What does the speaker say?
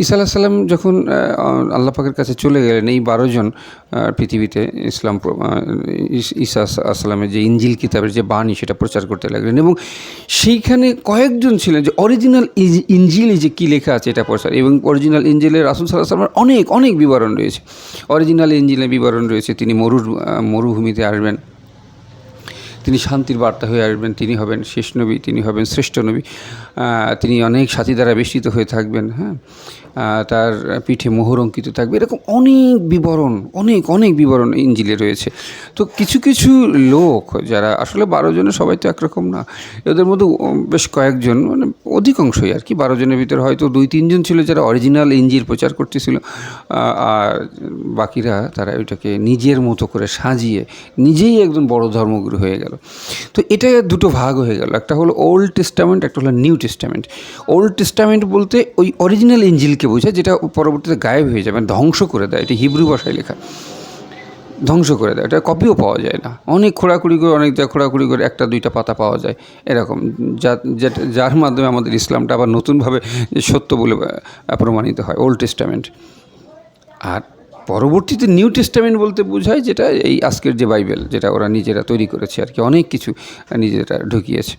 ঈসা আলাইহিস সালাম যখন আল্লাহ পাকের কাছে চলে গেলেন, এই 12 জন পৃথিবীতে ইসলাম ঈসা আসসালামের যে ইনজিল কিতাবের যে বাণী সেটা প্রচার করতে লাগলেন, এবং সেইখানে কয়েকজন ছিলেন যে অরিজিনাল ইনজিলে যে কী লেখা আছে এটা প্রচার, এবং অরিজিনাল ইনজিলে রাসূল সাল্লাল্লাহু আলাইহি ওয়াসাল্লামের অনেক অনেক বিবরণ রয়েছে। অরিজিনাল ইনজিলে বিবরণ রয়েছে তিনি মরুভূমিতে আসবেন, তিনি শান্তির বার্তা হয়ে আসবেন, তিনি হবেন শেষ নবী, তিনি হবেন শ্রেষ্ঠ নবী, তিনি অনেক সাথী দ্বারা বেষ্টিত হয়ে থাকবেন, হ্যাঁ, তার পিঠে মোহর অঙ্কিত থাকবে, এরকম অনেক বিবরণ, অনেক অনেক বিবরণ ইনজিলে রয়েছে। তো কিছু কিছু লোক যারা আসলে 12 জনের সবাই তো একরকম না, এদের মধ্যে বেশ কয়েকজন, মানে অধিকাংশই আর কি, 12 জনের ভিতরে হয়তো 2-3 জন ছিল যারা অরিজিনাল ইনজিল প্রচার করতেছিল, আর বাকিরা তারা ওইটাকে নিজের মতো করে সাজিয়ে নিজেই একজন বড় ধর্মগুরু হয়ে গেল। তো এটা দুটো ভাগ হয়ে গেল, একটা হলো ওল্ড টেস্টামেন্ট, একটা হলো নিউ টেস্টামেন্ট। ওল্ড টেস্টামেন্ট বলতে ওই অরিজিনাল ইনজিলকে বোঝায়, যেটা পরবর্তীতে গায়েব হয়ে যাবে, ধ্বংস করে দেয়, এটা হিব্রু ভাষায় লেখা, ধ্বংস করে দেয়, এটা কপিও পাওয়া যায় না, অনেক খোঁড়াখুড়ি করে, অনেক খোঁড়াখুড়ি করে 1-2টা পাতা পাওয়া যায় এরকম, যার মাধ্যমে আমাদের ইসলামটা আবার নতুনভাবে সত্য বলে প্রমাণিত হয়, ওল্ড টেস্টামেন্ট। আর পরবর্তীতে নিউ টেস্টামেন্ট বলতে বোঝায় যেটা এই আজকের যে বাইবেল, যেটা ওরা নিজেরা তৈরি করেছে আর কি, অনেক কিছু নিজেরা ঢুকিয়েছে।